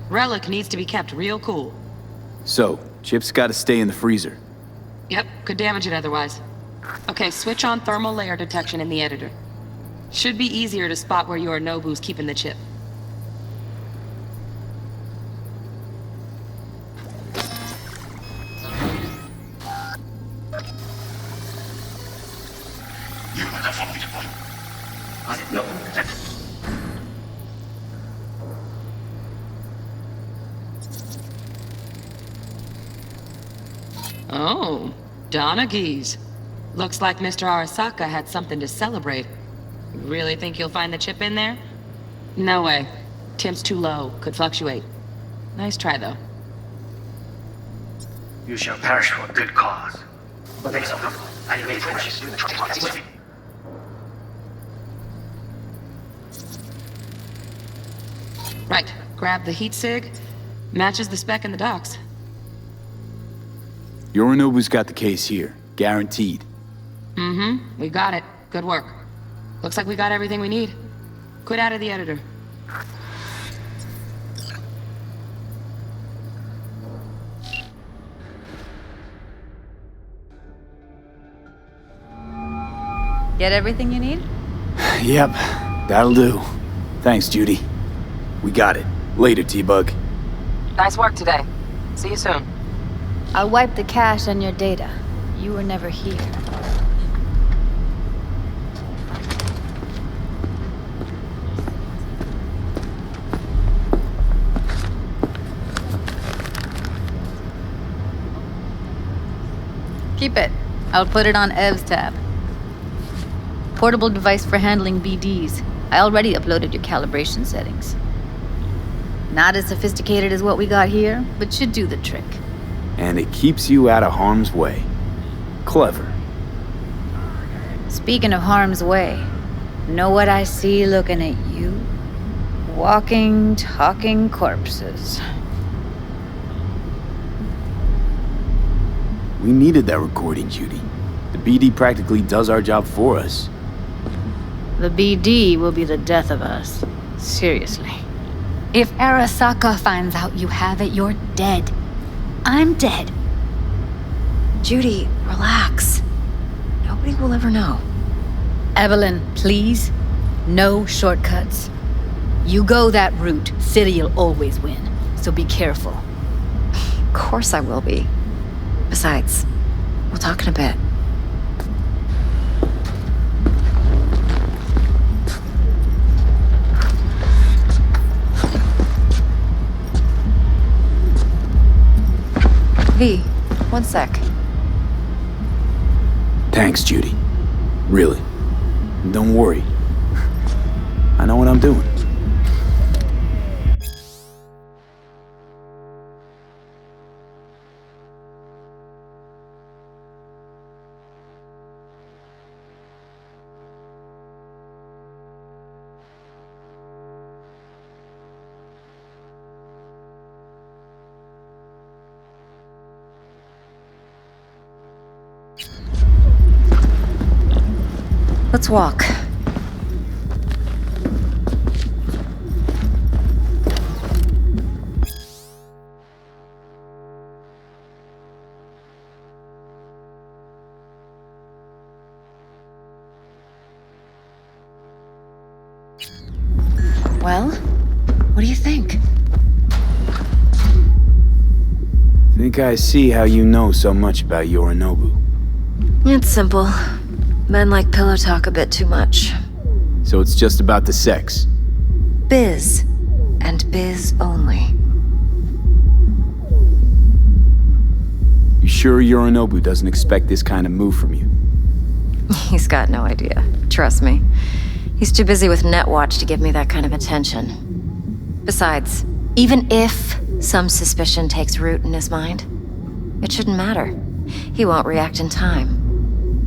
Relic needs to be kept real cool. So, chips gotta stay in the freezer. Yep, could damage it otherwise. Okay, switch on thermal layer detection in the editor. Should be easier to spot where Yorinobu's keeping the chip. Oh, Donaghys. Looks like Mr. Arasaka had something to celebrate. Really think you'll find the chip in there? No way. Temp's too low. Could fluctuate. Nice try, though. You shall perish for a good cause. Thanks, Uncle. I wait for you. Right. Grab the heat sig. Matches the spec in the docs. Yorinobu's got the case here. Guaranteed. Mm-hmm. We got it. Good work. Looks like we got everything we need. Quit out of the editor. Get everything you need? Yep, that'll do. Thanks, Judy. We got it. Later, T-Bug. Nice work today. See you soon. I'll wipe the cache on your data. You were never here. Keep it. I'll put it on Ev's tab. Portable device for handling BDs. I already uploaded your calibration settings. Not as sophisticated as what we got here, but should do the trick. And it keeps you out of harm's way. Clever. Speaking of harm's way, know what I see looking at you? Walking, talking corpses. We needed that recording, Judy. The BD practically does our job for us. The BD will be the death of us. Seriously. If Arasaka finds out you have it, you're dead. I'm dead. Judy, relax. Nobody will ever know. Evelyn, please. No shortcuts. You go that route, City'll always win. So be careful. Of course I will be. Besides, we'll talk in a bit. V, one sec. Thanks, Judy. Really. Don't worry. I know what I'm doing. Let's walk. Well, what do you think? Think I see how you know so much about Yorinobu. It's simple. Men like pillow talk a bit too much. So it's just about the sex? Biz. And biz only. You sure Yorinobu doesn't expect this kind of move from you? He's got no idea. Trust me. He's too busy with Netwatch to give me that kind of attention. Besides, even if some suspicion takes root in his mind, it shouldn't matter. He won't react in time.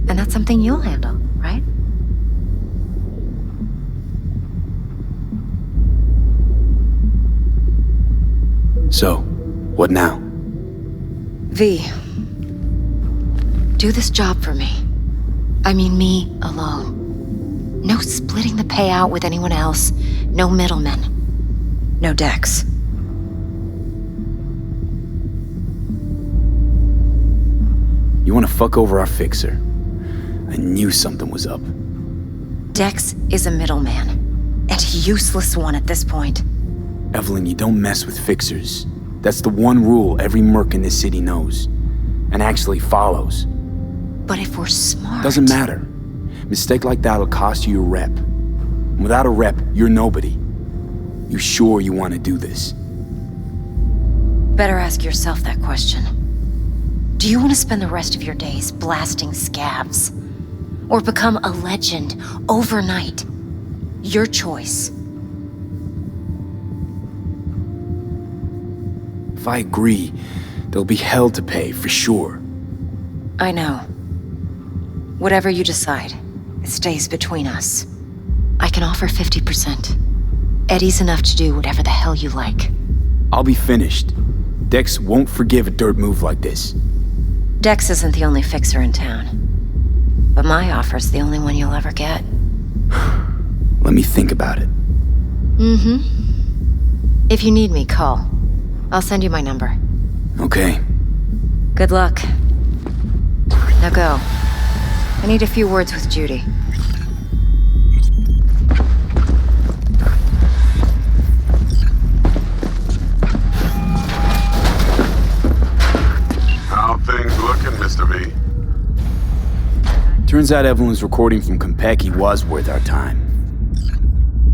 And that's something you'll handle, right? So, what now? V. Do this job for me. I mean me alone. No splitting the payout with anyone else. No middlemen. No Dex. You want to fuck over our fixer? I knew something was up. Dex is a middleman. And a useless one at this point. Evelyn, you don't mess with fixers. That's the one rule every merc in this city knows. And actually follows. But if we're smart... Doesn't matter. Mistake like that'll cost you your rep. And without a rep, you're nobody. You sure you want to do this? Better ask yourself that question. Do you want to spend the rest of your days blasting scabs? Or become a legend overnight? Your choice. If I agree, There'll be hell to pay, for sure. I know. Whatever you decide, it stays between us. I can offer 50%. Eddie's enough to do whatever the hell you like. I'll be finished. Dex won't forgive a dirt move like this. Dex isn't the only fixer in town. But my offer's the only one you'll ever get. Let me think about it. If you need me, call. I'll send you my number. Okay. Good luck. Now go. I need a few words with Judy. How things looking, Mr. V? Turns out Evelyn's recording from Konpeki was worth our time.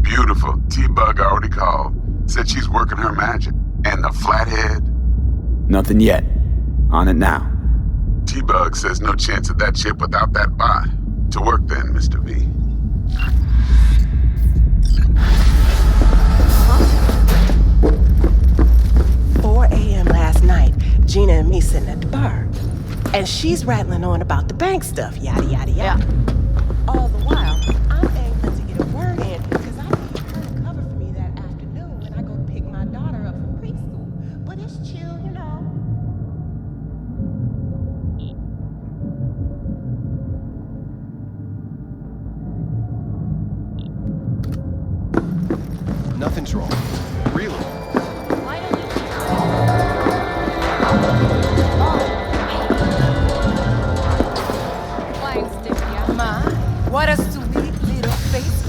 Beautiful. T-Bug already called. Said she's working her magic. And the flathead? Nothing yet. On it now. T-Bug says no chance of that ship without that bot. To work then, Mr. V. Huh? 4 a.m. last night, Gina and me sitting at the bar. And she's rattling on about the bank stuff, yada, yada, yada. All the while, I'm angling to get a word in because I need her to cover for me that afternoon when I go pick my daughter up from preschool. But it's chill, you know. Nothing's wrong. Really. What a sweet little face.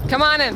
Come on in.